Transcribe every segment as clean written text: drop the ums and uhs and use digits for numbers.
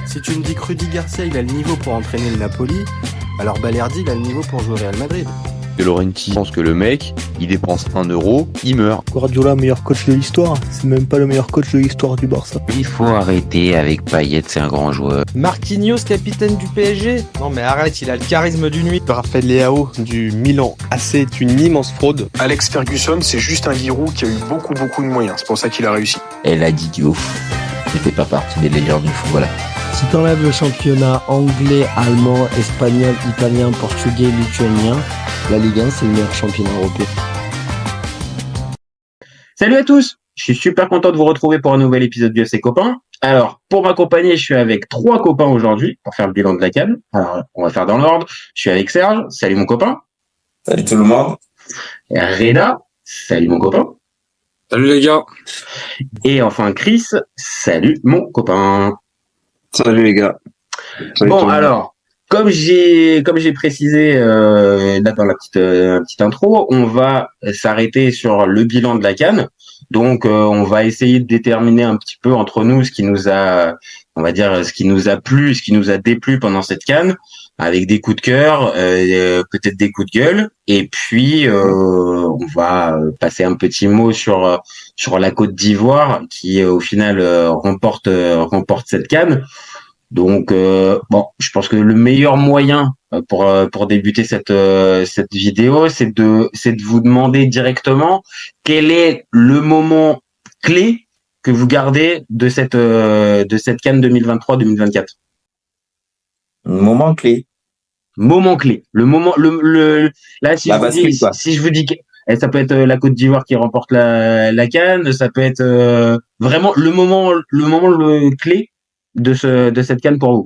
Si tu me dis que Rudy Garcia il a le niveau pour entraîner le Napoli, alors Balerdi il a le niveau pour jouer au Real Madrid. De Laurenti pense que le mec, il dépense 1 euro, il meurt. Guardiola, meilleur coach de l'histoire. C'est même pas le meilleur coach de l'histoire du Barça. Il faut arrêter avec Payet, c'est un grand joueur. Marquinhos, capitaine du PSG? Non mais arrête, il a le charisme d'une nuit. Raphaël Leao du Milan AC est une immense fraude. Alex Ferguson, c'est juste un guirou qui a eu beaucoup de moyens. C'est pour ça qu'il a réussi. Elle a dit Diouf. C'était pas partie des légendes du football. Si t'enlèves le championnat anglais, allemand, espagnol, italien, portugais, lituanien, la Ligue 1 c'est le meilleur championnat européen. Salut à tous, je suis super content de vous retrouver pour un nouvel épisode du FC Copain. Alors, pour m'accompagner, je suis avec 3 copains aujourd'hui pour faire le bilan de la CAN. Alors, on va faire dans l'ordre. Je suis avec Serge, salut mon copain. Salut tout le monde. Et Reda, salut mon copain. Salut les gars. Et enfin Chris, salut mon copain. Salut les gars. Salut bon alors, comme j'ai précisé là dans la petite intro, on va s'arrêter sur le bilan de la CAN. Donc on va essayer de déterminer un petit peu entre nous ce qui nous a, on va dire, ce qui nous a plu, ce qui nous a déplu pendant cette CAN, avec des coups de cœur, peut-être des coups de gueule, et puis on va passer un petit mot sur la Côte d'Ivoire qui au final remporte cette CAN. Donc bon, je pense que le meilleur moyen pour débuter cette vidéo, c'est de vous demander directement quel est le moment clé que vous gardez de cette CAN 2023-2024. Moment clé. Moment clé. Le moment là si je vous dis que ça peut être la Côte d'Ivoire qui remporte la CAN, ça peut être vraiment le moment clé de cette CAN pour vous.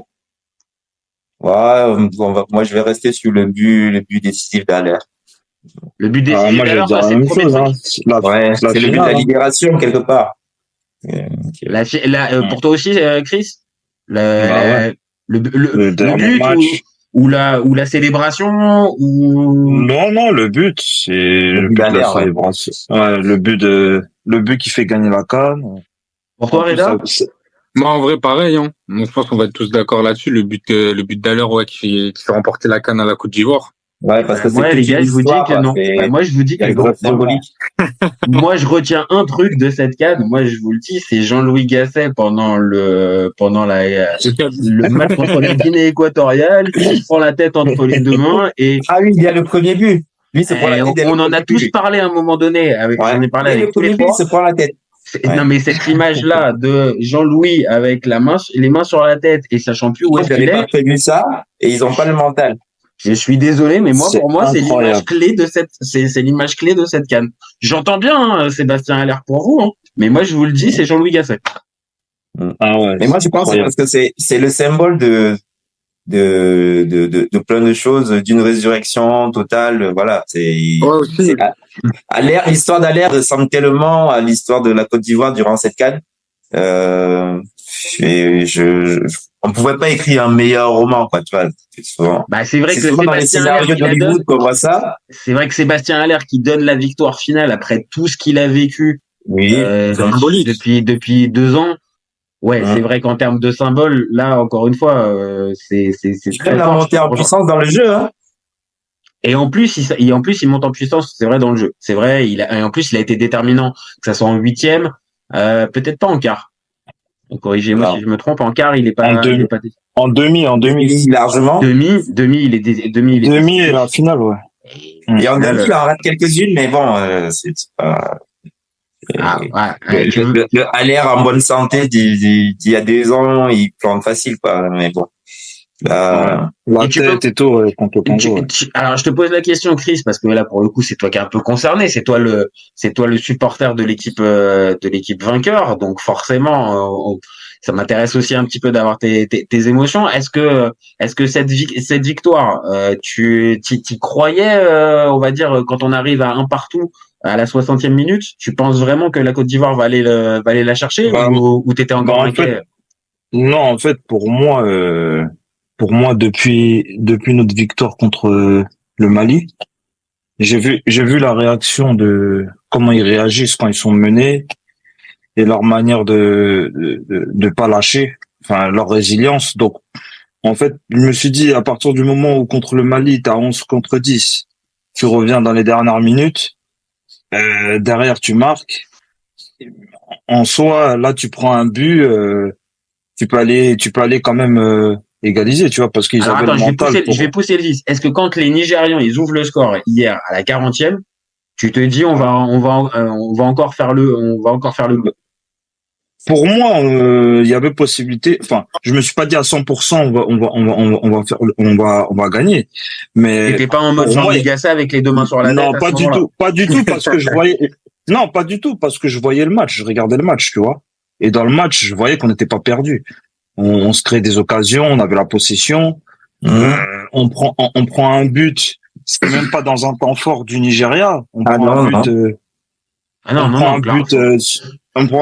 Ouais, moi je vais rester sur le but décisif d'Haller. Le but décisif d'Haller, c'est le premier truc. C'est le but de la libération quelque part. Pour toi aussi, Chris, le but ou la célébration ou non, le but c'est le but de la célébration. Ouais, le but qui fait gagner la CAN. Pour toi, Reda? Moi, en vrai, pareil. Hein. Moi, je pense qu'on va être tous d'accord là-dessus. Le but d'Haller, ouais, qui fait remporter la CAN à la Côte d'Ivoire. Ouais, parce que ouais, les gars, je vous dis que non. Moi, je vous dis que symbolique. Moi, je retiens un truc de cette CAN. Moi, je vous le dis, c'est Jean-Louis Gasset pendant le match contre la Guinée équatoriale. Il prend la tête entre les deux mains et. Ah oui, il y a le premier but. Lui, c'est pour la tête. On en a tous parlé à un moment donné. On est parlé avec tous les trois. C'est pour la tête. Ouais. Non mais cette image-là de Jean-Louis avec les mains sur la tête et sachant plus où est-ce qu'il est. Ils n'avaient pas prévu ça et ils ont pas le mental. Je suis désolé, mais pour moi, c'est l'image clé de cette CAN. J'entends bien, hein, Sébastien Haller pour vous, hein, mais moi je vous le dis, c'est Jean-Louis Gasset. Ah ouais. Mais moi je pense parce que c'est le symbole de plein de choses, d'une résurrection totale, voilà. L'histoire d'Haller ressemble tellement à l'histoire de la Côte d'Ivoire durant cette CAN. On pouvait pas écrire un meilleur roman, quoi, tu vois. C'est vrai que dans les scénarios d'Hollywood qu'on voit ça. C'est vrai que Sébastien Haller qui donne la victoire finale après tout ce qu'il a vécu. Oui. Depuis 2 ans. Ouais, c'est vrai qu'en termes de symbole, là, encore une fois, c'est très la montée en puissance dans le jeu, hein. Et en plus, il monte en puissance, c'est vrai, dans le jeu. C'est vrai, et en plus, il a été déterminant, que ça soit en 8e, peut-être pas en quart. Donc, corrigez-moi si je me trompe, en quart, il est pas, en demi, largement. Demi, il est et la finale, ouais. Et en demi, il en rate quelques-unes, mais bon, c'est pas. Le Haller en bonne santé d'il y a 2 ans, il plante facile, quoi, mais bon. La tête et tout, contre le Congo. Alors, je te pose la question, Chris, parce que là, pour le coup, c'est toi qui es un peu concerné. C'est toi le supporter de l'équipe vainqueur. Donc, forcément, ça m'intéresse aussi un petit peu d'avoir tes émotions. Est-ce que cette victoire, tu croyais, on va dire, quand on arrive à un partout, à la 60e minute, tu penses vraiment que la Côte d'Ivoire va aller la chercher ou t'étais encore inquiet? Non, en fait, pour moi, depuis notre victoire contre le Mali, j'ai vu la réaction de comment ils réagissent quand ils sont menés et leur manière de pas lâcher. leur résilience. Donc, en fait, je me suis dit, à partir du moment où contre le Mali, t'as 11 contre 10, tu reviens dans les dernières minutes, derrière tu marques. En soi, là, tu prends un but, tu peux aller quand même égaliser, tu vois, parce qu'ils Alors, avaient attends, le mental. je vais pousser le vice. Est-ce que quand les Nigérians, ils ouvrent le score hier à la 40e, tu te dis, on va encore faire le but? Pour moi, il y avait possibilité. Enfin, je me suis pas dit à 100%, on va gagner. Mais T'étais pas en mode pour Jean moi, Mégassa avec les deux mains sur la tête? non, à pas ce du moment-là. tout, pas du tout, parce que je voyais. Non, pas du tout, parce que je voyais le match, je regardais le match, tu vois. Et dans le match, je voyais qu'on n'était pas perdu. On se créait des occasions, on avait la possession. On prend un but. C'est même pas dans un temps fort du Nigeria. On prend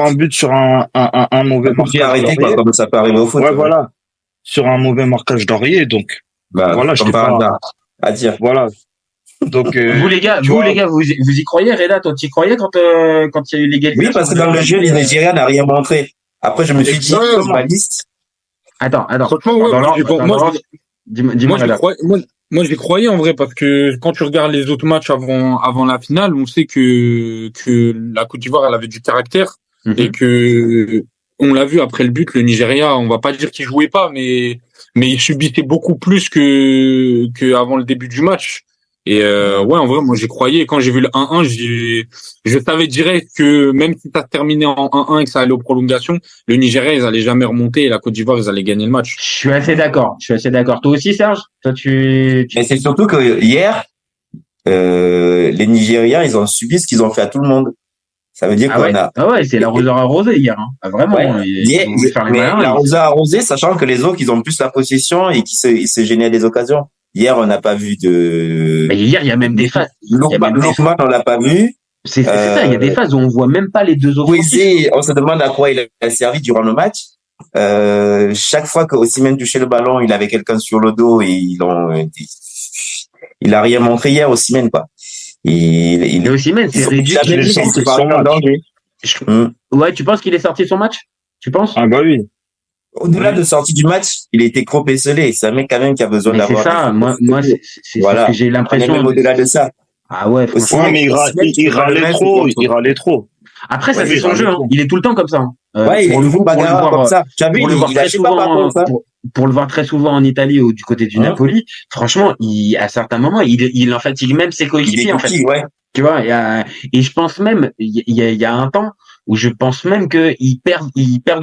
un but sur un mauvais marquage. J'ai arrêté, quoi, comme ça peut arriver au foot. Ouais, voilà. Sur un mauvais marquage d'Aurier, donc. Voilà, je t'ai pas à dire. Voilà. Donc, vous les gars, vous y croyez, Reda? Toi, tu y croyais quand il y a eu l'égalité? Oui, parce que dans le jeu, les Nigériens n'ont rien montré. Après, je me suis dit, comme ma liste. Attends. Moi, j'y croyais en vrai parce que quand tu regardes les autres matchs avant la finale, on sait que la Côte d'Ivoire, elle avait du caractère et que on l'a vu après le but, le Nigeria, on va pas dire qu'il jouait pas, mais il subissait beaucoup plus que avant le début du match. Et ouais, en vrai, moi j'y croyais. Quand j'ai vu le 1-1, je savais direct que même si ça se terminait en 1-1 et que ça allait aux prolongations, le Nigeria, ils allaient jamais remonter et la Côte d'Ivoire, ils allaient gagner le match. Je suis assez d'accord. Toi aussi, Serge? Toi, Mais c'est surtout que hier, les Nigériens, ils ont subi ce qu'ils ont fait à tout le monde. Ça veut dire qu'on a. Ah ouais, c'est l'arroseur arrosé hier. Hein. Ah, vraiment. Ouais. L'arroseur arrosé, sachant que les autres, ils ont plus la possession et qu'ils se génèrent des occasions. Hier, on n'a pas vu de. Mais hier, il y a même des phases. Lookman, on l'a pas vu. C'est ça, il y a des phases où on voit même pas les deux autres. On se demande à quoi il a servi durant le match. Chaque fois que Osimhen touchait le ballon, il avait quelqu'un sur le dos et il a rien montré hier, Osimhen, quoi. Et Osimhen, c'est ridicule. Ouais, tu penses qu'il est sorti de son match? Tu penses? Ah bah oui. Au-delà de sortie du match, il était trop esselé. C'est un mec quand même qui a besoin d'avoir. C'est ça. Moi, c'est voilà. ce que j'ai l'impression. Même au-delà de ça. Ah ouais. Ouais, mais il râlait trop. Après, ça c'est son jeu. Hein. Il est tout le temps comme ça. Hein. Ouais, il est toujours bagarreur comme ça. Tu as vu, il a pas par contre ça. Pour le voir très souvent en Italie ou du côté du Napoli, franchement, à certains moments, il en fatigue même ses coéquipiers en fait. Ouais. Tu vois, et je pense même, il y a un temps où je pense même qu'il perd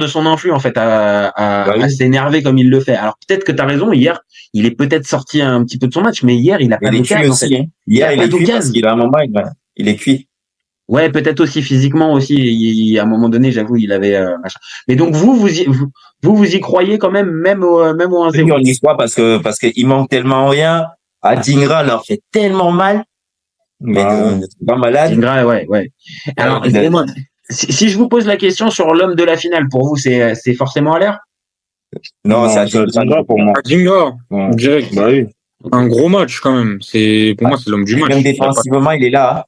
de son influx en fait à s'énerver comme il le fait. Alors peut-être que tu as raison, hier, il est peut-être sorti un petit peu de son match, mais hier, il a pas d'occasion en fait. Hier, il est cuit parce qu'il a un moment, il est cuit. Ouais, peut-être aussi physiquement aussi. À un moment donné, j'avoue, il avait machin. Mais donc vous y croyez quand même au 1-0. Oui, on y croit parce que il manque tellement rien. Adingra leur fait tellement mal. Mais pas malade. Adingra, ouais. Alors, excusez-moi. Si je vous pose la question sur l'homme de la finale, pour vous, c'est forcément à l'air? Non, c'est Adingra pour moi. Adingra, direct. Bah oui. Un gros match quand même. Pour moi, c'est l'homme du match. Même défensivement, il est là.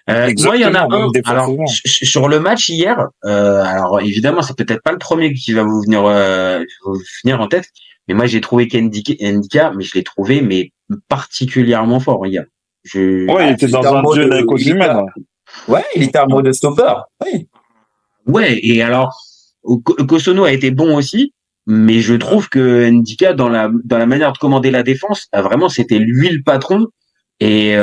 Moi, il y en a un. Alors, sur le match hier, alors évidemment, c'est peut-être pas le premier qui va vous venir en tête, mais moi, j'ai trouvé qu'Endika, mais je l'ai trouvé particulièrement fort hier. Ouais, il était dans un jeu avec Osimhen. Ouais, il était en mode stopper. Oui. Ouais, et alors, Kosono a été bon aussi, mais je trouve que Ndika, dans la manière de commander la défense, vraiment, c'était lui le patron. Et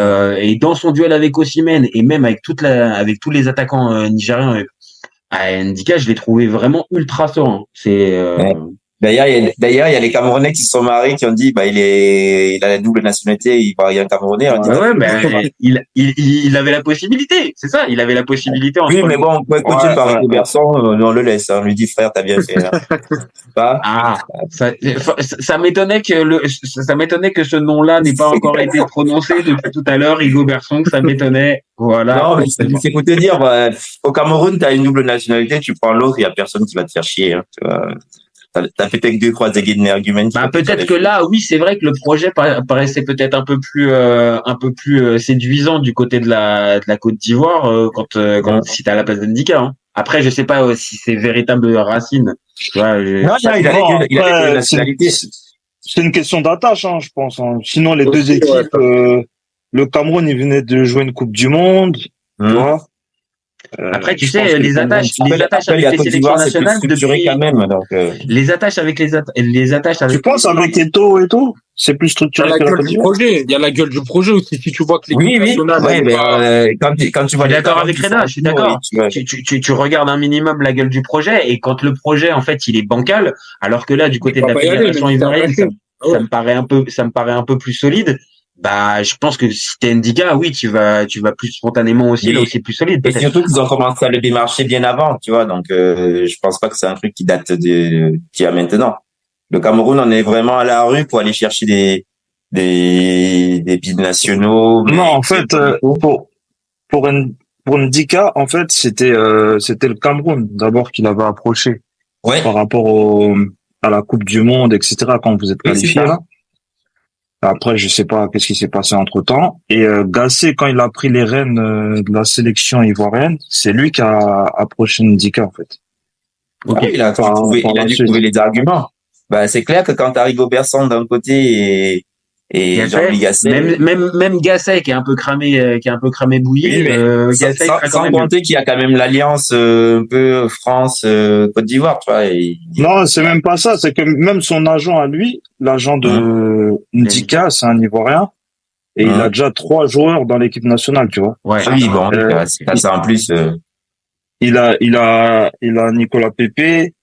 dans son duel avec Osimhen et même avec avec tous les attaquants nigériens, Ndika, je l'ai trouvé vraiment ultra serein. D'ailleurs, il y a les Camerounais qui se sont mariés, qui ont dit, il a la double nationalité, il parle un Camerounais. Il avait la possibilité, c'est ça, il avait la possibilité. Oui, mais bon, on peut continuer par les garçons, on le laisse, on lui dit, frère, t'as bien fait. Ça m'étonnait que ce nom-là n'ait pas encore été prononcé depuis tout à l'heure, Igo Berson, ça m'étonnait. Voilà. Non, mais c'est pour te dire, au Cameroun, t'as une double nationalité, tu prends l'autre, il y a personne qui va te faire chier, hein, tu vois. T'as fait peut-être 2-3 arguments. Peut-être que là, oui, c'est vrai que le projet paraissait peut-être un peu plus séduisant du côté de la Côte d'Ivoire si t'as la place d'Ndika. Hein. Après, je sais pas si c'est véritable racine. Tu vois, Non, il a les deux nationalités. C'est une question d'attache, hein, je pense. Hein. Sinon, les deux Ouais. équipes, le Cameroun, il venait de jouer une Coupe du Monde, tu vois. Après, tu je sais, pense que les le Cameroun- attaches avec la les Côte sélections d'Ivoire, c'est plus nationales structuré depuis quand même. Donc, les attaches avec les attaches Tu avec. penses avec Eto'o et tout, c'est plus Il y a structuré la que la gueule Côte du d'Ivoire. projet. Il y a la gueule du projet aussi. Si tu vois que l'équipe oui, nationale, ouais, elle mais va- quand tu vois Je suis les d'accord talents avec qui Reda, sont je suis autour, d'accord. oui, ouais. Tu regardes un minimum la gueule du projet et quand le projet en fait il est bancal, alors que là du côté il de va la pas y aller, fédération même si t'as ivoirienne, raison. Ah ouais. ça me paraît un peu plus solide. Bah, je pense que si t'es Ndika, oui, tu vas plus spontanément aussi, là Et, aussi plus solide et peut-être. surtout qu'ils ont commencé à le démarcher bien avant, tu vois. Donc, je pense pas que c'est un truc qui date qui a maintenant. Le Cameroun, on est vraiment à la rue pour aller chercher des binationaux. Non, en fait, pour Ndika, en fait, c'était le Cameroun d'abord qui l'avait approché Ouais. par rapport à la Coupe du Monde, etc. Quand vous êtes Oui, c'est qualifié ça. là. Après, je sais pas qu'est-ce qui s'est passé entre temps. Et Gassé, quand il a pris les rênes de la sélection ivoirienne, c'est lui qui a approché Ndika en fait. Ok. Ouais, il a dû trouver les arguments. Bah, c'est clair que quand t'as Rigobert Song d'un côté et Jean-Louis Gasset. Même Gasset qui est un peu cramé bouilli. Oui, mais Gasset il fera quand sans même compter qu'il y a quand même l'alliance un peu France Côte d'Ivoire, tu vois. Non, c'est même pas ça. C'est que même son agent à lui, l'agent de Ndika, c'est un Ivoirien. Et il a déjà 3 joueurs dans l'équipe nationale, tu vois. Ouais. Oui, bon, ça en plus. Il a Nicolas Pepe,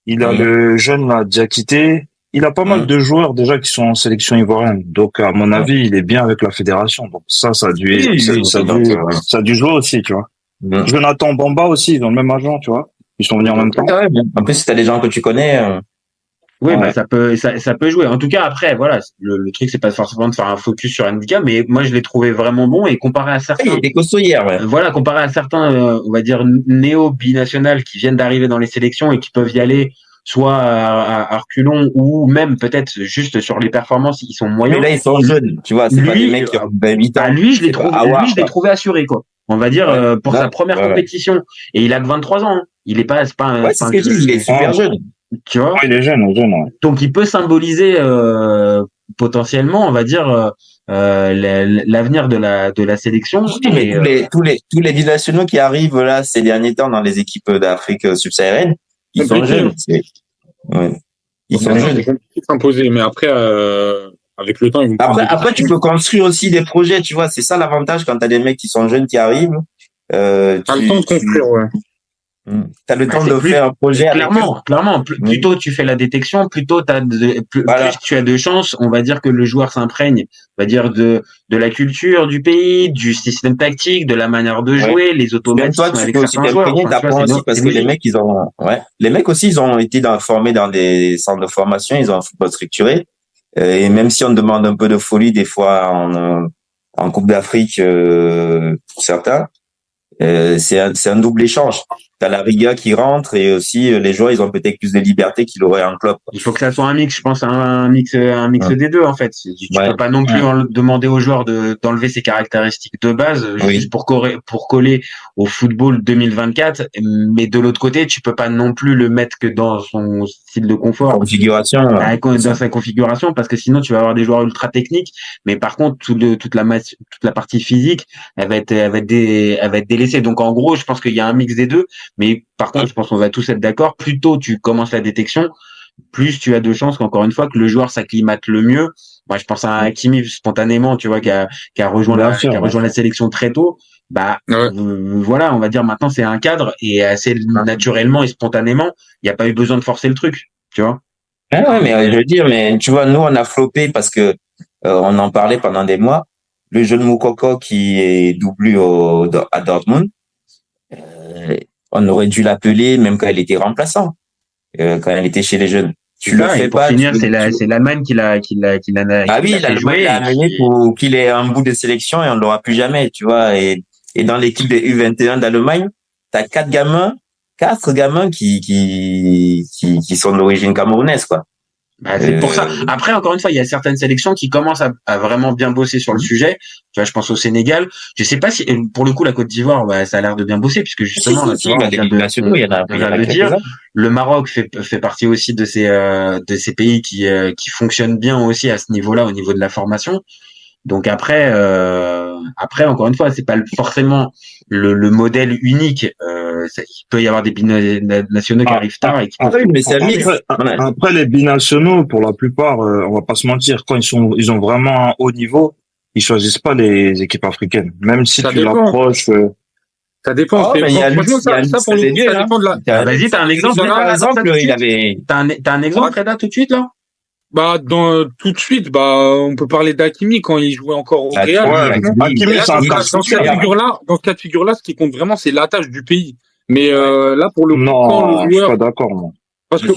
il a le jeune là, Diakité. Il a pas mal de joueurs déjà qui sont en sélection ivoirienne. Donc, à mon avis, il est bien avec la fédération. Donc, ça a dû jouer aussi, tu vois. Jonathan Bamba aussi, ils ont le même agent, tu vois. Ils sont venus en même temps. En plus, si t'as des gens que tu connais. Oui, bah, ça peut jouer. En tout cas, après, voilà, le truc, c'est pas forcément de faire un focus sur Ndika, mais moi, je l'ai trouvé vraiment bon et comparé à certains. Il était costaud hier, ouais. Voilà, comparé à certains, on va dire, néo-binationales qui viennent d'arriver dans les sélections et qui peuvent y aller soit à reculons ou même peut-être juste sur les performances, ils sont moyens. Mais là, ils sont jeunes, tu vois, c'est pas des mecs qui ont 28 ans. Lui, je l'ai trouvé assuré, quoi. On va dire, pour sa première compétition. Et il a que 23 ans. Hein. Il est pas, c'est pas un, ouais, c'est ce que je dis, il est super jeune. Tu vois? Il est jeune, ouais. Donc, il peut symboliser, potentiellement, on va dire, l'avenir de la sélection. Oui, mais tous les binationaux qui arrivent là ces derniers temps dans les équipes d'Afrique subsaharienne, ils sont jeunes. Ils sont jeunes. Ils vont s'imposer, mais après, avec le temps, ils vont. Après, tu peux construire aussi des projets, tu vois. C'est ça l'avantage quand t'as des mecs qui sont jeunes qui arrivent. T'as le temps de construire, ouais. T'as le temps de faire un projet. Clairement. Plus tôt tu fais la détection, plus tôt plus tu as de chances, on va dire que le joueur s'imprègne, on va dire de la culture du pays, du système tactique, de la manière de jouer, les automatismes avec certains joueurs. T'apprends aussi parce que les mecs, les mecs aussi, ils ont été formés dans des centres de formation, ils ont un football structuré. Et même si on demande un peu de folie des fois en Coupe d'Afrique, pour certains, c'est un double échange. T'as la rigueur qui rentre et aussi les joueurs ils ont peut-être plus de liberté qu'ils auraient en club. Il faut que ça soit un mix, je pense, un mix des deux en fait. Tu peux pas non plus demander aux joueurs d'enlever ses caractéristiques de base juste pour coller au football 2024, mais de l'autre côté tu peux pas non plus le mettre que dans son style de confort, dans sa configuration, parce que sinon tu vas avoir des joueurs ultra techniques, mais par contre toute la partie physique elle va être délaissée. Donc en gros je pense qu'il y a un mix des deux. Mais par contre, je pense qu'on va tous être d'accord, plus tôt tu commences la détection, plus tu as de chances qu'encore une fois que le joueur s'acclimate le mieux. Moi, je pense à Hakimi spontanément, tu vois, qui a rejoint la sélection très tôt. Voilà, on va dire maintenant c'est un cadre et assez naturellement et spontanément, il n'y a pas eu besoin de forcer le truc, tu vois. Ouais, mais je veux dire, mais tu vois, nous on a floppé parce que on en parlait pendant des mois. Le jeune Moukoko qui est doublé à Dortmund. On aurait dû l'appeler même quand elle était remplaçant, quand elle était chez les jeunes. Tu le fais pas. Finir, c'est l'Allemagne qui l'a. Ah oui, l'Allemagne l'a amené pour qu'il ait un bout de sélection et on l'aura plus jamais, tu vois. Et dans l'équipe de U21 d'Allemagne, t'as 4 gamins qui sont d'origine camerounaise, quoi. Bah, c'est pour ça. Après, encore une fois, il y a certaines sélections qui commencent à vraiment bien bosser sur le sujet. Tu vois, je pense au Sénégal. Je sais pas si, pour le coup, la Côte d'Ivoire, bah, ça a l'air de bien bosser puisque justement, là, tu vois, on vient de le dire. Le Maroc fait partie aussi de ces pays qui fonctionnent bien aussi à ce niveau-là, au niveau de la formation. Donc après, encore une fois, c'est pas forcément le modèle unique. Il peut y avoir des binationaux qui arrivent tard et qui après les binationaux, pour la plupart, on va pas se mentir, quand ils ont vraiment un haut niveau, ils choisissent pas les équipes africaines. Même si tu l'approches. Ça dépend. Pour le coup, ça dépend de la. Vas-y, t'as un exemple. Par exemple, il avait. T'as un exemple, Reda, tout de suite là? Bah, tout de suite, on peut parler d'Hakimi quand il jouait encore au Real. Hakimi, c'est un cas dans ce cas de figure-là, ce qui compte vraiment, c'est l'attache du pays. Mais là, pour le coup, quand le joueur, je suis pas d'accord, moi. Parce que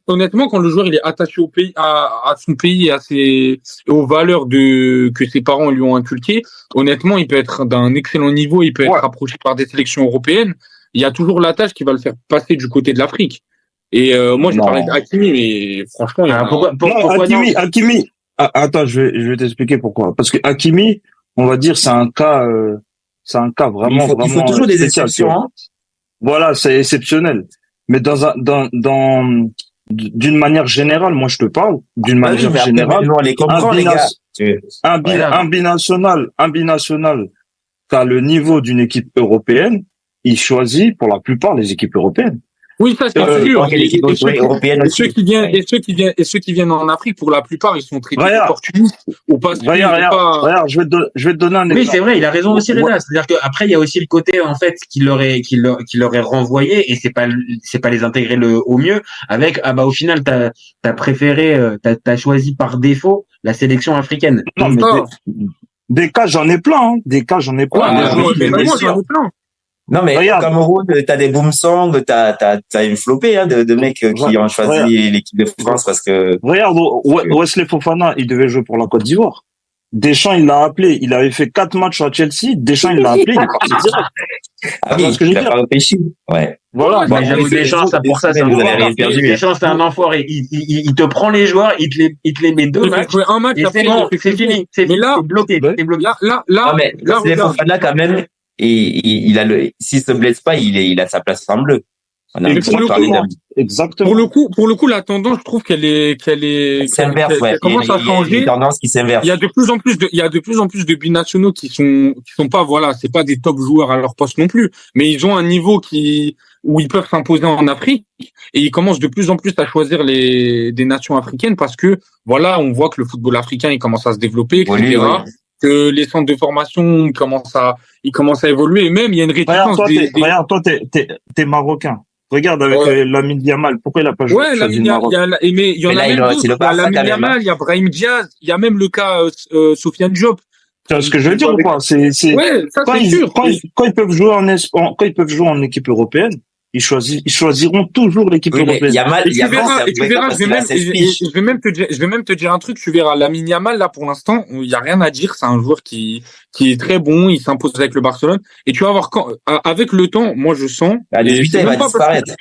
honnêtement, quand le joueur il est attaché au pays, à son pays et aux valeurs que ses parents lui ont inculquées, honnêtement, il peut être d'un excellent niveau, il peut être approché par des sélections européennes. Il y a toujours l'attache qui va le faire passer du côté de l'Afrique. Et moi, j'ai parlé d'Hakimi, mais franchement, Hakimi. Attends, je vais t'expliquer pourquoi. Parce que Hakimi, on va dire, c'est un cas vraiment, il faut toujours des exceptions. Hein. Voilà, c'est exceptionnel. Mais d'une manière générale, moi je te parle d'une manière générale. Un binational qui a le niveau d'une équipe européenne, il choisit pour la plupart les équipes européennes. Oui, ça c'est sûr. Et ceux qui viennent en Afrique, pour la plupart, ils sont traités d'opportunistes. Regarde, je vais te donner un exemple. Oui, c'est vrai, il a raison aussi, Reda. C'est-à-dire qu'après, il y a aussi le côté, en fait, qui leur est renvoyé, et c'est pas les intégrer au mieux, avec, au final, t'as préféré, t'as choisi par défaut la sélection africaine. Non, mais des cas, j'en ai plein, hein. Des cas, j'en ai plein. Moi, j'en ai plein. Non, mais au Cameroun, t'as des Boomsong, t'as une flopée, de mecs qui ont choisi l'équipe de France parce que. Regarde, Wesley Fofana, il devait jouer pour la Côte d'Ivoire. Deschamps, il l'a appelé. Il avait fait 4 matchs à Chelsea. Deschamps, il l'a appelé. Il est parti direct. Ah oui, il a pas réfléchi. Ouais. Voilà. Mais j'avoue, Deschamps, pour ça, c'est un enfoiré. Deschamps, c'est un enfoiré. Il te prend les joueurs, il te les met 2 matchs. Un match, et c'est bon, c'est fini. C'est bloqué. C'est bloqué. Là, Wesley Fofana, quand même, et s'il se blesse pas, il a sa place en bleu. On a exactement. Pour le coup, la tendance, je trouve qu'elle s'inverse, commence à changer. Une tendance qui s'inverse. Il y a de plus en plus de binationaux qui sont pas, c'est pas des top joueurs à leur poste non plus, mais ils ont un niveau où ils peuvent s'imposer en Afrique, et ils commencent de plus en plus à choisir des nations africaines parce que, on voit que le football africain, il commence à se développer, etc. Que les centres de formation commencent à évoluer, et même il y a une réticence. Regarde, toi, t'es marocain. Regarde avec Lamine Yamal, pourquoi il a pas joué? Ouais, Lamine Yamal, mais il y en a même d'autres. Il y a Lamine Yamal, il y a Brahim Diaz, il y a même le cas Sofiane Diop. Tu vois ce que je veux dire ou pas? Quand ils peuvent jouer en équipe européenne, ils choisiront toujours l'équipe européenne. Je vais même te dire un truc, tu verras. Lamine Yamal, là, pour l'instant, il y a rien à dire. C'est un joueur qui est très bon. Il s'impose avec le Barcelone. Et tu vas voir avec le temps, moi, je sens. Il va disparaître.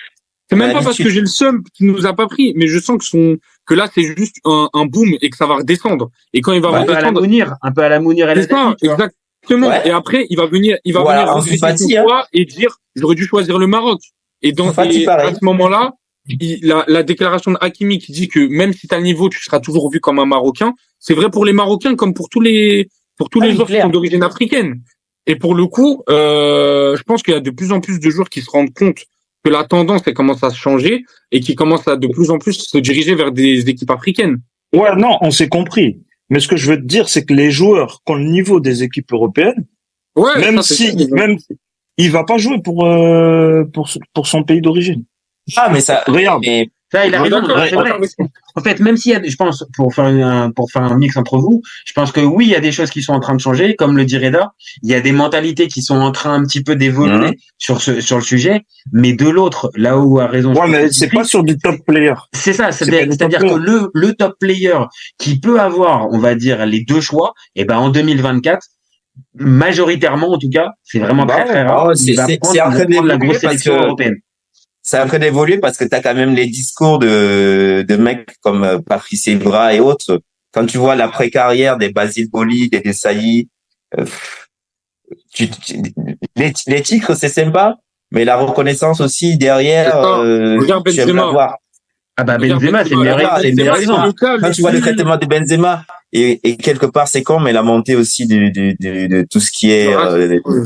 C'est même pas parce que j'ai le seum qui nous a pas pris, mais je sens que là, c'est juste un boom et que ça va redescendre. Et quand il va redescendre. Un peu à la Mounir, c'est ça, exactement. Ouais. Et après, il va venir et dire, j'aurais dû choisir le Maroc. Et à ce moment-là, la déclaration de Hakimi qui dit que même si t'as le niveau, tu seras toujours vu comme un Marocain, c'est vrai pour les Marocains comme pour tous les joueurs qui sont d'origine africaine. Et pour le coup, je pense qu'il y a de plus en plus de joueurs qui se rendent compte que la tendance, elle commence à se changer et qui commencent à de plus en plus se diriger vers des équipes africaines. Ouais, non, on s'est compris. Mais ce que je veux te dire, c'est que les joueurs qui ont le niveau des équipes européennes, même il va pas jouer pour son pays d'origine. Ah, mais ça, regarde. Ça, il a raison. C'est vrai. En fait, même s'il y a, je pense, pour faire un mix entre vous, je pense que oui, il y a des choses qui sont en train de changer, comme le dit Reda. Il y a des mentalités qui sont en train un petit peu d'évoluer sur le sujet, mais de l'autre, là où a raison. Ouais, mais c'est pas sur du top player. C'est ça. C'est-à-dire que le top player qui peut avoir, on va dire, les 2 choix, en 2024, majoritairement, en tout cas, c'est vraiment très, très rare. C'est la grosse sélection européenne. c'est en train d'évoluer parce que t'as quand même les discours de mecs comme Patrice Evra et autres. Quand tu vois l'après-carrière des Basile Boli, des Desailly, les titres, c'est sympa, mais la reconnaissance aussi derrière, Regarde tu aimes Benzema. la voir. Ah bah Benzema, c'est une Benzema, raison. Quand tu vois le traitement de Benzema, et quelque part c'est con, mais la montée aussi de tout ce qui est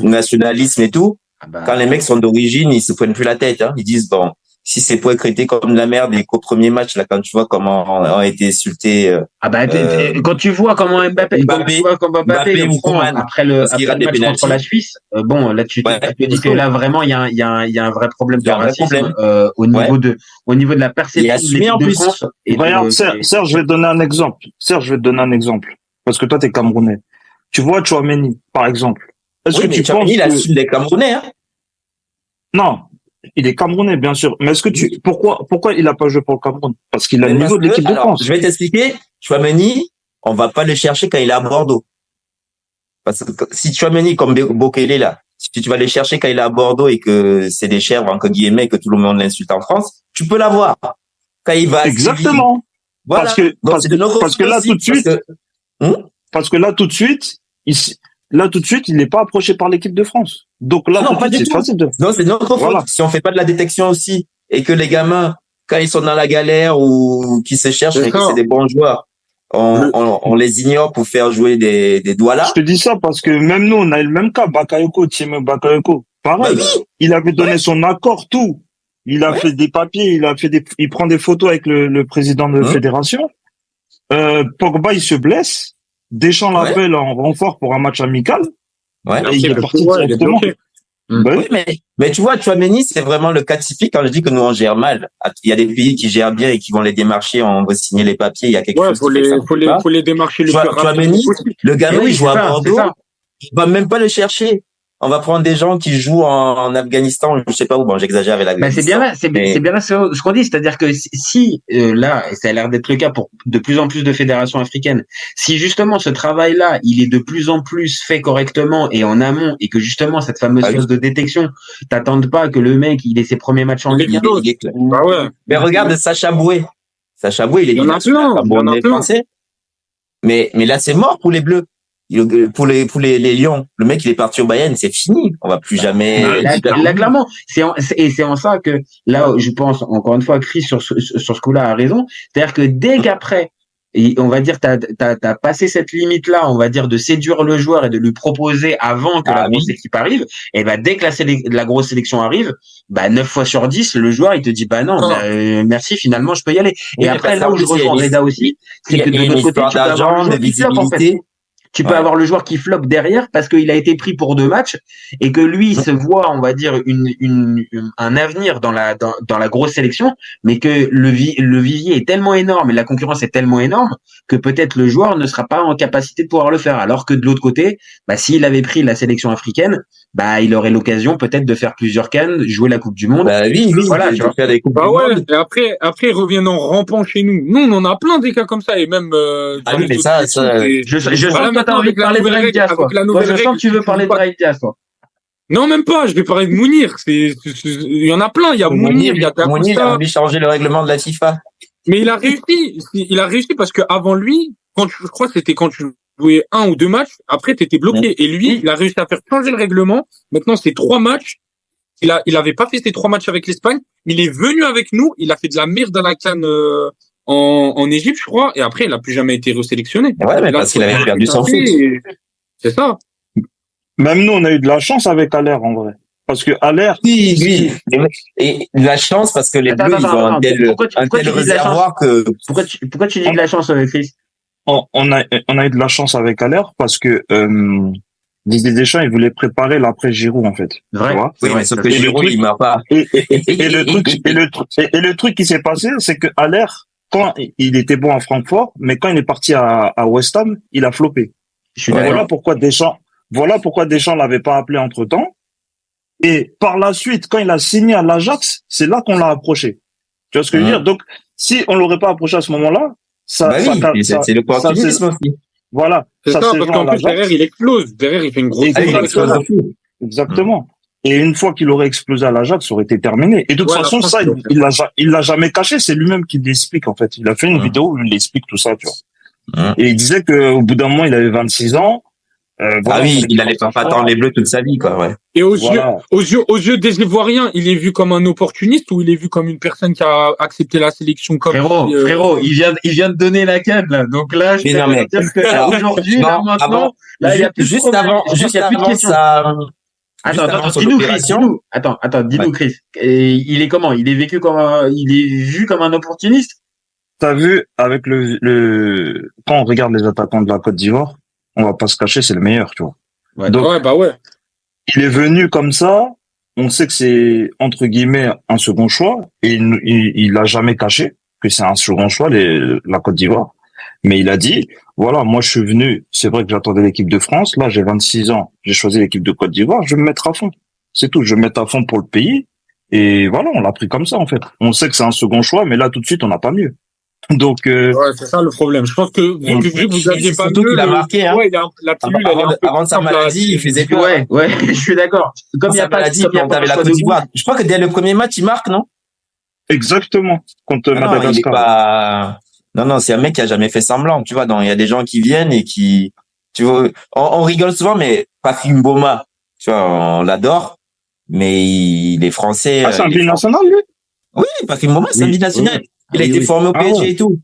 nationalisme et tout, quand les mecs sont d'origine, ils se prennent plus la tête, hein. Ils disent bon, si c'est pour être traité comme de la merde et qu'au premier match là, quand tu vois comment ont été insultés. Quand tu vois comment Mbappé le prend après le match contre la Suisse, bon là tu te dis que là vraiment il y a un vrai problème de racisme au niveau de la perception de l'équipe de France. Regarde, Serge, je vais te donner un exemple. Parce que toi, t'es Camerounais. Tu vois Tchouaméni, par exemple. Est-ce que tu penses il a su des Camerounais, hein? Non. Il est Camerounais, bien sûr. Mais est-ce que pourquoi il a pas joué pour le Cameroun? Parce qu'il a le niveau de l'équipe de France. Je vais t'expliquer. Tchouaméni, on va pas le chercher quand il est à Bordeaux. Parce que si Tchouaméni, comme Bokele, là, si tu vas le chercher quand il est à Bordeaux et que c'est des chèvres, entre guillemets, que tout le monde l'insulte en France, tu peux l'avoir. Quand il va exactement. Voilà. Parce que là, tout de suite, il n'est pas approché par l'équipe de France. Donc là, non, pas du tout. Non, c'est notre faute. Si on fait pas de la détection aussi, et que les gamins, quand ils sont dans la galère ou qui se cherchent, mais que c'est des bons joueurs, on les ignore pour faire jouer des douala. Je te dis ça parce que même nous, on a eu le même cas. Bakayoko, Thieme Bakayoko. Pareil. Il avait donné son accord, tout. Il a fait des papiers, il prend des photos avec le président de la fédération. Pogba, il se blesse. Deschamps l'appelle en renfort pour un match amical. Et il est parti directement. Oui, mais tu vois, Tchouaméni, c'est vraiment le cas typique quand je dis que nous, on gère mal. Il y a des pays qui gèrent bien et qui vont les démarcher, on va signer les papiers, il y a quelque chose. Faut les démarcher le plus rapidement possible. Le gamin, il joue à Bordeaux. On va même pas le chercher. On va prendre des gens qui jouent en Afghanistan, je sais pas où, bon, j'exagère avec l'Afghanistan. C'est bien là ce qu'on dit, c'est-à-dire que si là, et ça a l'air d'être le cas pour de plus en plus de fédérations africaines, si justement ce travail-là, il est de plus en plus fait correctement et en amont, et que justement cette fameuse chose de détection, t'attendes pas que le mec il ait ses premiers matchs en Ligue 1. Mais regarde Sacha Boué. Sacha Boué, il est français. Mais là, c'est mort pour les Bleus. Pour les Lions, le mec il est parti au Bayern, c'est fini. On va plus jamais. Là clairement, c'est en ça que là, je pense encore une fois, Chris sur ce coup-là a raison. C'est-à-dire que dès qu'après, on va dire, t'as passé cette limite-là, on va dire, de séduire le joueur et de lui proposer avant que la grosse équipe arrive. Et dès que la grosse sélection arrive, 9 fois sur 10, le joueur il te dit non, merci, finalement je peux y aller. Et après là où je rejoins Reda aussi, c'est que de l'autre côté, tu peux avoir le joueur qui floppe en fait. Tu peux avoir le joueur qui floppe derrière parce qu'il a été pris pour 2 matchs et que lui il se voit, on va dire, un avenir dans la grosse sélection, mais que le vivier est tellement énorme et la concurrence est tellement énorme que peut-être le joueur ne sera pas en capacité de pouvoir le faire. Alors que de l'autre côté, s'il avait pris la sélection africaine, il aurait l'occasion peut-être de faire plusieurs CAN, jouer la Coupe du Monde. Voilà, tu vois. Faire des coupes du monde. Et après ils reviennent en rampant chez nous. Nous, on en a plein des cas comme ça et même. Mais ça. Je sens que t'as envie de parler de Brahim Diaz, toi. Je sens que tu veux parler de Brahim Diaz, toi. Non, même pas. Je vais parler de Mounir. Il y en a plein. Il y a Mounir, il y a Dacosta. Mounir a envie de changer le règlement de la FIFA. Mais il a réussi. Il a réussi parce que avant lui, je crois que c'était quand tu jouais 1 ou 2 matchs, après t'étais bloqué. Et lui, il a réussi à faire changer le règlement. Maintenant, c'est 3 matchs. Il avait pas fait ces 3 matchs avec l'Espagne. Il est venu avec nous. Il a fait de la merde à la CAN, en Égypte, je crois, et après, il a plus jamais été resélectionné. Ouais, mais parce qu'il avait perdu son foot. C'est ça. Même nous, on a eu de la chance avec Haller, en vrai. Parce que Haller. Oui. Et la chance, parce que les Bleus, ils ont un tel réservoir que. Pourquoi tu dis de la chance, Chris? On a eu de la chance avec Haller parce que, Didier Deschamps, il voulait préparer l'après Giroud, en fait. Vrai. Oui, mais sauf que Giroud, il meurt pas. Et le truc qui s'est passé, c'est que Haller, quand il était bon à Francfort, mais quand il est parti à West Ham, il a floppé. Voilà pourquoi Deschamps l'avait pas appelé entre temps. Et par la suite, quand il a signé à l'Ajax, c'est là qu'on l'a approché. Tu vois ce que je veux dire? Donc, si on l'aurait pas approché à ce moment-là, c'est le opportunisme aussi. Voilà. C'est ça, parce qu'en plus, derrière, il explose. Derrière, il fait une grosse. Exactement. Et une fois qu'il aurait explosé à l'Ajax, ça aurait été terminé. Et de toute façon, ça, il l'a jamais caché. C'est lui-même qui l'explique, en fait. Il a fait une vidéo où il explique tout ça, tu vois. Et il disait qu'au bout d'un moment, il avait 26 ans. Voilà, il allait pas attendre les Bleus toute sa vie, quoi, ouais. Et aux yeux des Ivoiriens, il est vu comme un opportuniste ou il est vu comme une personne qui a accepté la sélection comme frérot, il vient de donner la canne, là. Donc là, je peux dire que aujourd'hui, là, maintenant, là, il y a plus de questions. Attends, dis-nous, Chris. Et il est comment? Il est vécu il est vu comme un opportuniste? T'as vu, avec quand on regarde les attaquants de la Côte d'Ivoire, on va pas se cacher, c'est le meilleur, tu vois. Ouais. Donc, ouais. Il est venu comme ça, on sait que c'est, entre guillemets, un second choix, et il a jamais caché que c'est un second choix, la Côte d'Ivoire. Mais il a dit, voilà, moi je suis venu, c'est vrai que j'attendais l'équipe de France, là j'ai 26 ans, j'ai choisi l'équipe de Côte d'Ivoire, je vais me mettre à fond. C'est tout, je vais me mettre à fond pour le pays, et voilà, on l'a pris comme ça en fait. On sait que c'est un second choix, mais là tout de suite on n'a pas mieux. Donc ouais, c'est ça le problème. Je pense que vu que vous aviez pas mieux, il a marqué, hein. Ouais, la pilule avant sa maladie, il faisait plus. Ouais, je suis d'accord. Comme il y a pas maladie, on avait la Côte d'Ivoire. Je crois que dès le premier match, il marque, non? Exactement. Contre Madagascar. Non, c'est un mec qui a jamais fait semblant, tu vois. Donc il y a des gens qui viennent et qui, tu vois, on rigole souvent, mais Patrick Mboma, tu vois, on l'adore, mais il est français. Ah, c'est un binational, lui? Oui, Patrick Mboma, c'est un binational. Il a été formé au PSG et tout.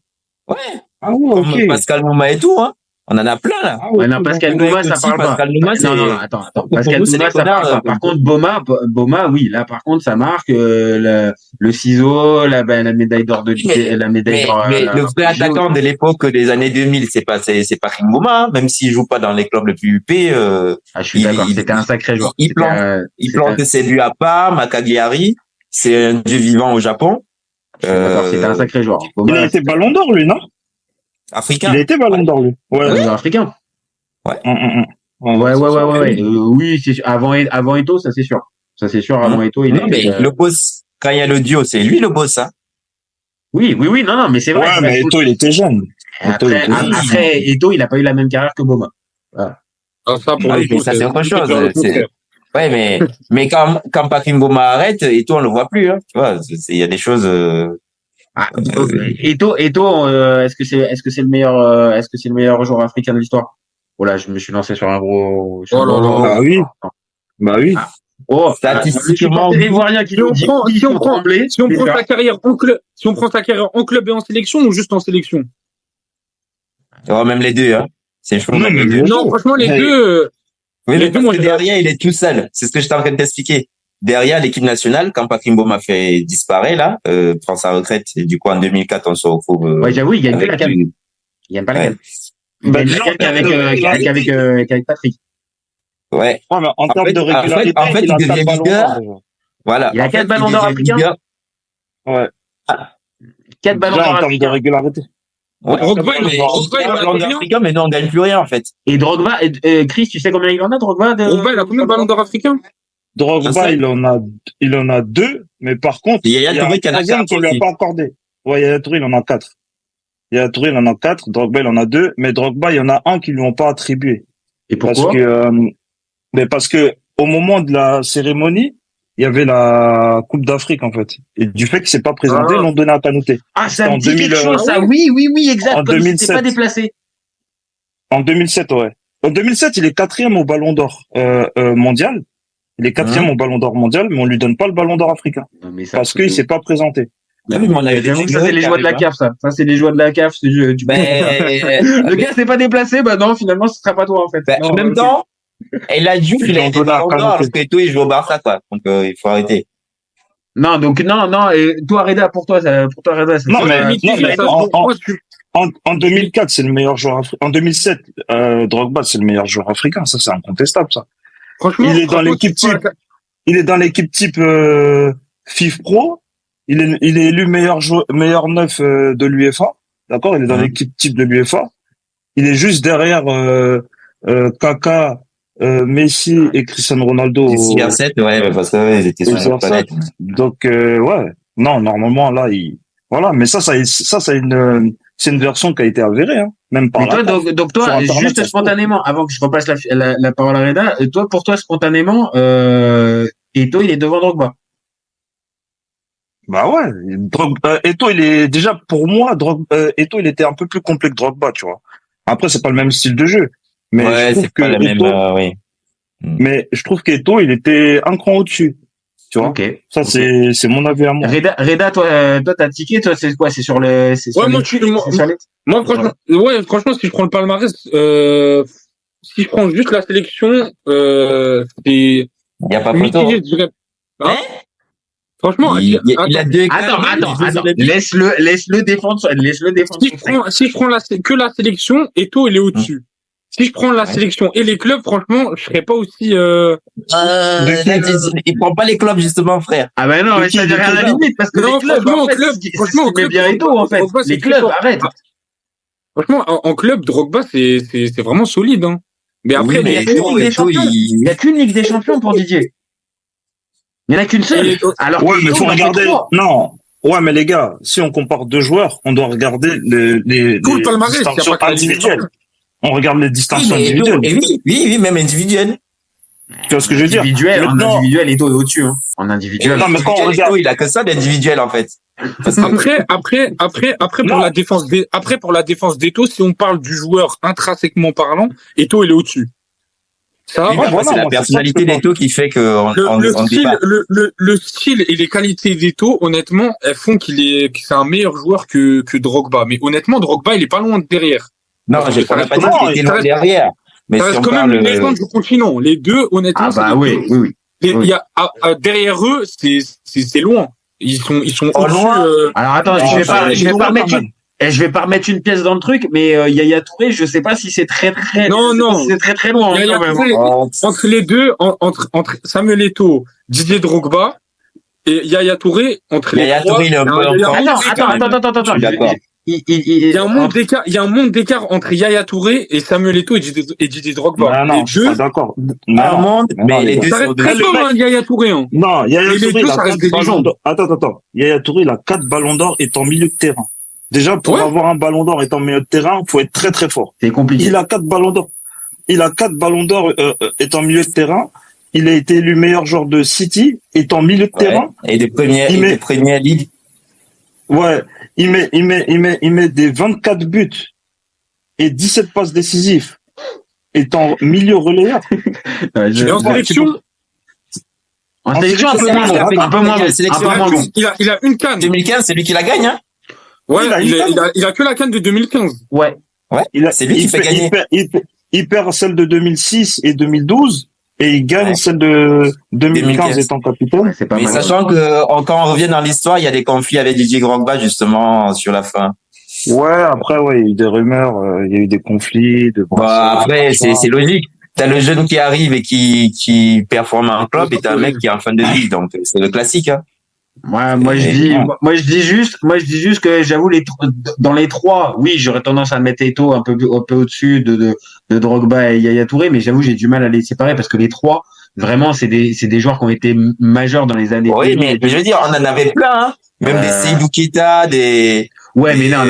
Ouais. Ah ouais, comme Pascal Nouma et tout, hein. On en a plein, là. Non, Pascal Nouma, ça parle pas. Pascal Nouma, non, attends. Pascal Nouma, ça parle pas. Par contre, Boma, oui, là, par contre, ça marque, le ciseau, la médaille d'or la médaille d'or. Mais le vrai attaquant de l'époque des années 2000, c'est Patrick Mboma, hein. Même s'il joue pas dans les clubs les plus huppés, je suis d'accord, c'était un sacré joueur. Il plante ses buts à part, Cagliari. C'est un dieu vivant au Japon. C'était un sacré joueur. Il a été ballon d'or, lui, non? Africain. Il a été ballon d'or, lui. Ouais. Africain. Ouais. Ouais. Oui, c'est sûr. Avant Eto'o, ça c'est sûr. Ça c'est sûr, avant Eto'o, il est. Mais le boss, quand il y a le duo, c'est lui le boss, hein. Oui, non, mais c'est vrai. Ouais, mais Eto'o, il était jeune. Après, Eto'o, il a pas eu la même carrière que Boma. Voilà. Ça, pour le coup, ça, c'est autre chose. Ouais, mais quand Patrick Mboma arrête, Eto'o, on le voit plus, hein. Tu vois, il y a des choses, Eto'o, est-ce que c'est le meilleur joueur africain de l'histoire? Oh là, je me suis lancé sur un gros. Bah oui. Statistiquement, si on prend sa carrière en club et en sélection ou juste en sélection? Oh, même les deux, hein. C'est chaud, même les deux. Non, franchement, les deux. Oui, mais parce que derrière, il est tout seul. C'est ce que j'étais en train de t'expliquer. Derrière l'équipe nationale, quand Patrick Mboma fait disparaître, là, prend sa retraite, et du coup, en 2004, on se retrouve, ouais, j'avoue, il gagne pas la canne. Il gagne pas la canne. Il gagne la canne avec Patrick. Ouais. Ouais, mais en termes de régularité, en fait, il devient leader. Voilà. Il a 4 ballons d'or africains. Ouais. 4 ballons d'or en termes de régularité. Ouais, Drogba, il a ballons d'or africains, mais nous, on gagne plus rien, en fait. Et Drogba, Chris, tu sais combien il en a, Drogba? Drogba, il a combien de ballons d'or africains? Drogba, il en a 2, mais par contre, il y a un troisième qu'on lui a pas accordé. Ouais, Yaya Touré, il en a 4. Yaya Touré, il en a 4, Drogba, il en a 2, mais Drogba, il y en a un qui lui ont pas attribué. Et pourquoi? Parce que au moment de la cérémonie, il y avait la Coupe d'Afrique, en fait. Et du fait qu'il s'est pas présenté, ils l'ont donné à Kanouté. Ah, ça me dit quelque chose, ça. Oui, exact. En 2007. Pas déplacé. En 2007, ouais. En 2007, il est 4e au Ballon d'Or, mondial. Il est 4e au Ballon d'Or mondial, mais on lui donne pas le Ballon d'Or africain. Parce qu'il s'est pas présenté. Oui, mais on avait ça, c'est les joies de la CAF, ça. Ça, c'est les joies de la CAF. Le gars s'est pas déplacé, bah non, finalement, ce sera pas toi, en fait. En même temps, El Hadji, il a été Ballon d'Or, alors que Eto'o, il joue au Barça, quoi. Donc, il faut arrêter. Non, et toi, Reda, pour toi, Reda, c'est non, mais en 2004, c'est le meilleur joueur africain. En 2007, Drogba, c'est le meilleur joueur africain. Ça, c'est incontestable, ça. Franchement, il est dans l'équipe type FIFPro. Il est élu meilleur neuf de l'UEFA. D'accord? Il est dans l'équipe type de l'UEFA. Il est juste derrière Kaka, Messi et Cristiano Ronaldo. CR7, ouais, parce que ils étaient sur la planète. Donc ouais. Non, normalement là, voilà, mais ça c'est une version qui a été avérée, hein. Même par toi, donc toi, juste spontanément, avant que je repasse la parole à Reda, pour toi, spontanément, Eto'o, il est devant Drogba. Bah ouais, Eto'o, il est déjà pour moi, Eto'o, il était un peu plus complet que Drogba, tu vois. Après, c'est pas le même style de jeu, mais Ouais, je trouve c'est pas que la même, oui. mais je trouve qu'Eto'o, il était un cran au-dessus, tu vois. Ok. Ça, c'est mon avis à moi. Reda, toi, t'as tiqué, toi, c'est quoi? C'est sur c'est sur Ouais, franchement, si je prends le palmarès, si je prends juste la sélection, c'est. Il y a pas photo. Mitigé, je dirais. Hein? Franchement, Il a deux Attends. Laisse-le défendre. Si je prends que la sélection, Eto'o, il est au-dessus. Si je prends la sélection et les clubs, franchement, je serais pas aussi. Il prend pas les clubs justement, frère. Ah ben non, mais ça veut rien à la limite parce que Non, les clubs, franchement, en fait, franchement, c'est bien Eto'o en fait. Drogba, Les c'est clubs, plus arrête. Franchement, en club, Drogba, c'est vraiment solide, hein. Mais après, Oui, mais il y a qu'une Ligue des Champions pour Didier. Il y en a qu'une seule. Alors Ouais, mais faut regarder. Non. Ouais, mais les gars, si on compare deux joueurs, on doit regarder les tout le palmarès, distinctions individuelles. On regarde les distinctions Oui, individuelles. oui, même individuel. Tu vois ce que je veux dire? En individuel, Eto'o est au-dessus. Hein. En individuel. Non, mais quand on regarde, Il a que ça d'individuel, en fait. Après, pour la défense d'Eto'o, si on parle du joueur intrinsèquement parlant, Eto'o, il est au-dessus. Ça, Oui, mais après, c'est la personnalité d'Eto'o qui fait que le style et les qualités d'Eto'o, honnêtement, elles font que c'est un meilleur joueur que Drogba. Mais honnêtement, Drogba, il est pas loin de derrière. Non, j'ai pas dit qu'il était loin derrière. Mais ça reste quand même une légende du continent. Les deux, honnêtement. Ah bah oui. Il y a, derrière eux, c'est loin. Ils sont loin. Alors attends, je vais pas remettre une pièce dans le truc, mais Yaya Touré, je sais pas si c'est très non, c'est très loin. Yaya Touré, entre les deux, entre Samuel Eto'o, Didier Drogba et Yaya Touré, entre les trois. Touré, il est un peu Attends. Il y a un monde d'écart entre Yaya Touré et Samuel Eto'o et Didier Drogba. Non, je suis pas d'accord. Un monde, mais les deux ça reste très fort, hein, Yaya Touré, hein. Non, Yaya Touré, ça reste des légendes. Attends. Yaya Touré, il a 4 ballons d'or étant milieu de terrain. Déjà, pour avoir un ballon d'or étant milieu de terrain, faut être très très fort. C'est compliqué. Il a 4 ballons d'or. Étant milieu de terrain. Il a été élu meilleur joueur de City étant milieu de terrain. Et des premières ligues. Ouais. Il met des 24 buts et 17 passes décisives étant milieu relayeur. Et en sélection, un peu moins. Il a une canne. 2015, c'est lui qui la gagne, hein? Ouais, il a que la canne de 2015. Ouais. C'est lui qui fait gagner. Il perd celle de 2006 et 2012 et il gagne celle de 2015 étant capitaine. C'est pas mais mal. sachant que quand on revient dans l'histoire, il y a des conflits avec Didier Drogba justement sur la fin. Ouais, après il y a eu des rumeurs, il y a eu des conflits. Après c'est logique. T'as le jeune qui arrive et qui performe en club et t'as un mec qui est en fin de vie, donc c'est le classique, hein. Moi je dis juste que j'avoue dans les trois, oui, j'aurais tendance à mettre Eto'o un peu au-dessus de Drogba et Yaya Touré, mais j'avoue j'ai du mal à les séparer parce que les trois vraiment c'est des joueurs qui ont été majeurs dans les années. Oui, mais je veux dire, on en avait plein, hein. Même des Seydou Keita, des. Ouais, mais non.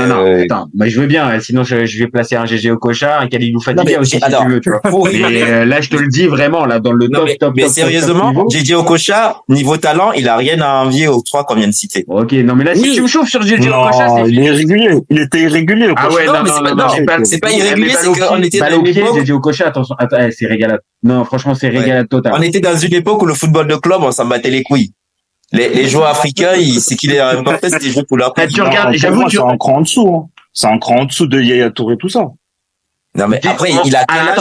Attends, je veux bien. Sinon, je vais placer un GG Okocha, un Kalilou Fadiga aussi, si tu veux, tu vois. Mais là, je te le dis vraiment, là, dans le top. Mais sérieusement, GG Okocha, niveau talent, il a rien à envier aux trois qu'on vient de citer. Ok, non, mais là, si tu me chauffes sur GG Okocha, c'est. Il est irrégulier. Il était irrégulier, Okocha. Ah ouais, non. C'est pas irrégulier, c'est qu'on était dans une époque. GG Okocha, attention, c'est régalade. Non, franchement, c'est régalade total. On était dans une époque où le football de club, on s'en battait les couilles. Les joueurs africains, c'est qu'il est important, c'est des jeux pour leur. Tu regardes, j'avoue, c'est un cran en dessous, hein. C'est un cran en dessous de Yaya Touré, tout ça. Non, mais après, il a quel âge?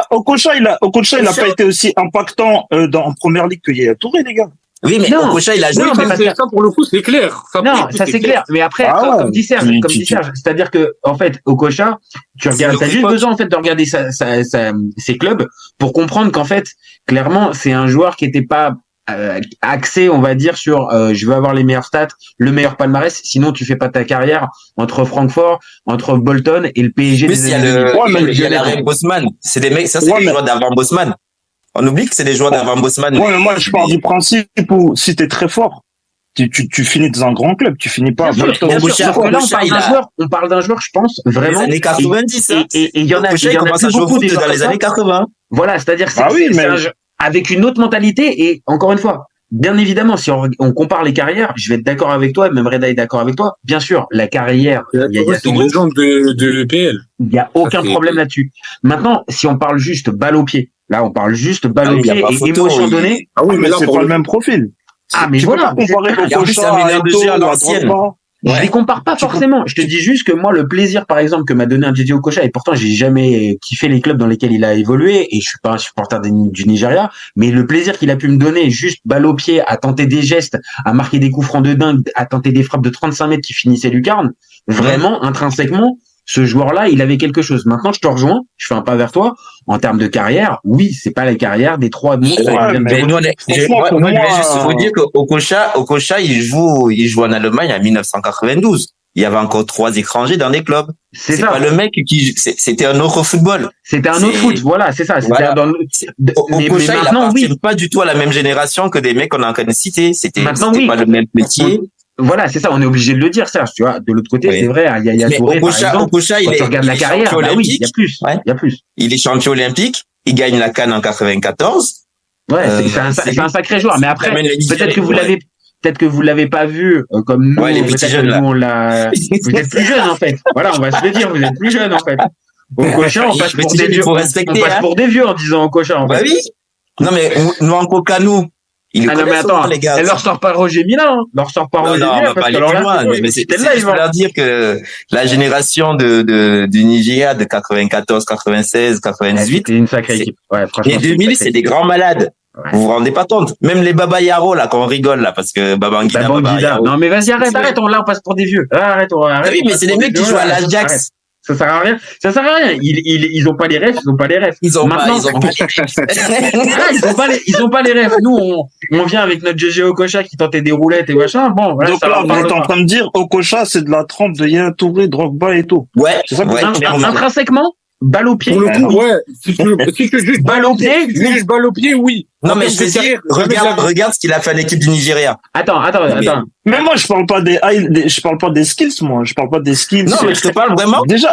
Okocha, il a pas été aussi impactant, en première ligue que Yaya Touré, les gars. Oui, mais Okocha, il a joué. Ça, pour le coup, c'est clair. Non, ça, c'est clair. Mais après, comme dit Serge, c'est-à-dire que, en fait, Okocha, t'as juste besoin, en fait, de regarder ses clubs pour comprendre qu'en fait, clairement, c'est un joueur qui était pas, axé, on va dire, sur je veux avoir les meilleures stats, le meilleur palmarès, sinon tu fais pas ta carrière entre Francfort, entre Bolton et le PSG. Mais il y a l'arrêt Bosman. C'est des mecs, ça c'est des joueurs d'avant Bosman. On oublie que c'est des joueurs d'avant Bosman. Ouais, mais moi je pars du principe où si t'es très fort, tu finis dans un grand club, tu finis pas. On parle d'un joueur, je pense, vraiment. Les années 90, et il y en a commence à jouer au foot dans les années 80. Voilà, c'est-à-dire avec une autre mentalité. Et encore une fois, bien évidemment, si on compare les carrières, je vais être d'accord avec toi, même Reda est d'accord avec toi. Bien sûr, la carrière, il y a c'est une légende de l'EPL. il n'y a aucun problème là-dessus. Maintenant, si on parle juste balle au pied, là, on parle juste balle au pied et émotion donnée. Ah oui, mais là, c'est pas le même profil. Ah, mais tu voilà. peux pas comparer Okocha à Eto'o, Je les compare pas forcément. Je te dis juste que moi, le plaisir, par exemple, que m'a donné un Didier Okocha, et pourtant, j'ai jamais kiffé les clubs dans lesquels il a évolué, et je suis pas un supporter du Nigeria, mais le plaisir qu'il a pu me donner, juste balle au pied, à tenter des gestes, à marquer des coups francs de dingue, à tenter des frappes de 35 mètres qui finissaient lucarne, vraiment, intrinsèquement, ce joueur-là, il avait quelque chose. Maintenant, je te rejoins, je fais un pas vers toi. En termes de carrière, oui, c'est pas la carrière des trois monstres. Moi, je vais juste vous dire que Okocha, il joue en Allemagne en 1992. Il y avait encore 3 étrangers dans les clubs. C'est pas le mec c'était un autre football. C'était un autre foot, voilà, c'est ça. Voilà. Okocha, il appartient pas du tout à la même génération que des mecs qu'on est en train de citer. C'était pas le même métier. Voilà, c'est ça, on est obligé de le dire, Serge, tu vois. De l'autre côté, c'est vrai, il y a Touré, par exemple. Okocha, quand tu regardes la carrière, bah oui, il y a plus. Il y a plus. Il est champion olympique, il gagne la CAN en 94. Ouais, c'est un sacré joueur. Mais après, peut-être que vous l'avez pas vu, comme nous, les petits jeunes, nous, on l'a, vous êtes plus jeunes, en fait. Voilà, on va se le dire, vous êtes plus jeunes, en fait. Okocha, on passe pour des vieux. On passe pour des vieux en disant Okocha, en fait. Bah oui. Non, mais, nous, en Kokanu, il non, mais attends, les gars. Elle leur sort pas Roger Milan, hein. Leur sort pas Roger Milan. Non, on va pas aller plus loin. Mais c'est pour leur dire que la génération du Nigeria de 94, 96, 98. C'était une sacrée équipe. Ouais, franchement. Et 2000, c'est des grands malades. Ouais. Vous vous rendez pas compte. Même les Baba Yaro, là, quand on rigole, là, parce que Babangida. Non, mais vas-y, arrête, là, on passe pour des vieux. Arrête. Oui, mais c'est des mecs qui jouent à l'Ajax. Ça sert à rien. Ils ont pas les refs. Ils ont pas les refs. Nous, on vient avec notre GG Okocha qui tentait des roulettes et machin. Bon, voilà. Donc là, vous êtes en train de dire, Okocha, c'est de la trempe de Yaya Touré, Drogba et tout. Ouais. C'est ça intrinsèquement, balle au pied. Pour le coup, ouais. Si tu juste balle au pied, oui. Non, mais je veux dire, regarde ce qu'il a fait à l'équipe du Nigeria. Attends. Mais moi, je parle pas des skills, moi. Je parle pas des skills. Non, mais je te parle vraiment. Déjà,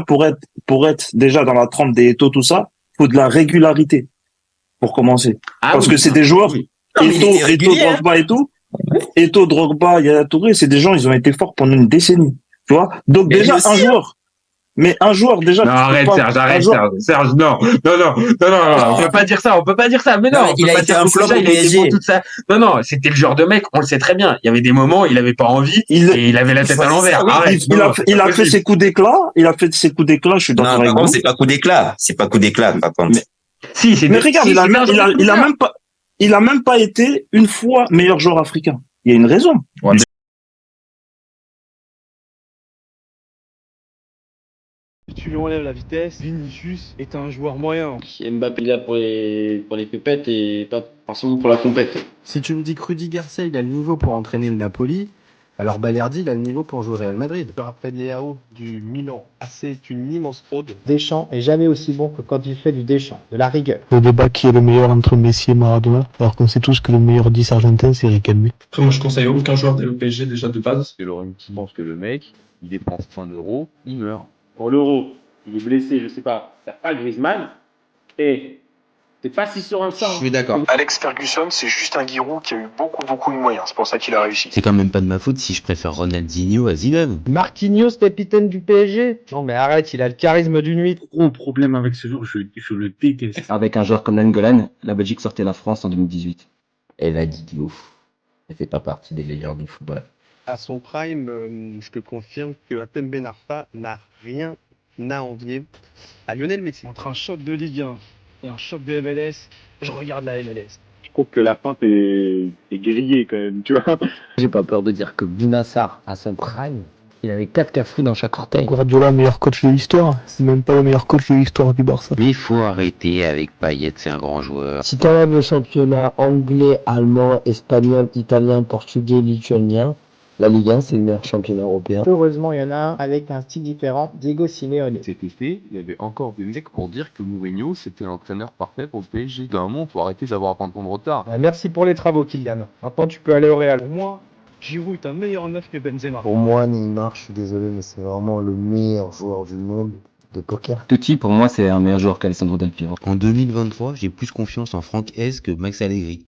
pour être déjà dans la trempe des Eto'o, tout ça, faut de la régularité. Pour commencer. Parce que c'est des joueurs, Eto'o, Drogba et tout. Eto'o, Drogba, Yaya Touré, c'est des gens, ils ont été forts pendant une décennie. Tu vois? Donc, déjà, un joueur, déjà. Non, arrête, Serge, non. On peut pas dire ça, mais non. Il a été un flop au PSG. Non, c'était le genre de mec, on le sait très bien. Il y avait des moments, il avait pas envie, et il avait la tête à l'envers. Il a fait ses coups d'éclat, je suis d'accord avec vous. Non, c'est pas coup d'éclat, par contre. Mais regarde, il a même pas été une fois meilleur joueur africain. Il y a une raison. Ouais. Si tu lui enlèves la vitesse, Vinicius est un joueur moyen. Mbappé là pour les pépettes et pas forcément pour la compète. Si tu me dis que Rudy Garcia il a le niveau pour entraîner le Napoli, alors Balerdi il a le niveau pour jouer au Real Madrid. Rafael Leao du Milan AC est une immense fraude. Deschamps est jamais aussi bon que quand il fait du Deschamps, de la rigueur. Le débat qui est le meilleur entre Messi et Maradona, alors qu'on sait tous que le meilleur 10 argentin c'est Riquelme. Après moi je conseille aucun joueur d'aller au PSG déjà de base. Parce que Laurent qui pense que le mec, il dépense 1 euro, il meurt. Pour l'euro, il est blessé, je sais pas, t'as pas Griezmann, et t'es pas si sûr de ça. Je suis d'accord. Alex Ferguson, c'est juste un Giroud qui a eu beaucoup de moyens, c'est pour ça qu'il a réussi. C'est quand même pas de ma faute si je préfère Ronaldinho à Zidane. Marquinhos, capitaine du PSG? Non mais arrête, il a le charisme d'une huître. Gros problème avec ce joueur, je le déteste. Avec un joueur comme Nainggolan, la Belgique sortait la France en 2018. Et là, Didio, elle fait pas partie des meilleurs du football. À son prime, je te confirme que Hatem Ben Arfa n'a rien à envier à Lionel Messi. Entre un choc de Ligue 1 et un choc de MLS, je regarde la MLS. Je trouve que la feinte est grillée quand même, tu vois. J'ai pas peur de dire que Bounassar, à son prime, il avait 4 cafous dans chaque orteil. Guardiola, meilleur coach de l'histoire. C'est même pas le meilleur coach de l'histoire du Barça. Mais il faut arrêter avec Payet, c'est un grand joueur. Si t'enlèves le championnat anglais, allemand, espagnol, italien, portugais, lituanien, la Ligue 1, c'est le meilleur championnat européen. Heureusement, il y en a un avec un style différent, Diego Simeone. Cet été, il y avait encore des mecs pour dire que Mourinho, c'était l'entraîneur parfait pour le PSG. D'un moment, faut arrêter d'avoir 20 ans de retard. Merci pour les travaux, Kylian. Maintenant, tu peux aller au Real. Pour moi, Giroud est un meilleur neuf que Benzema. Pour moi, Neymar, je suis désolé, mais c'est vraiment le meilleur joueur du monde. de poker. Totti, pour moi, c'est un meilleur joueur qu'Alessandro Del Piero. En 2023, j'ai plus confiance en Franck Hez que Max Allegri.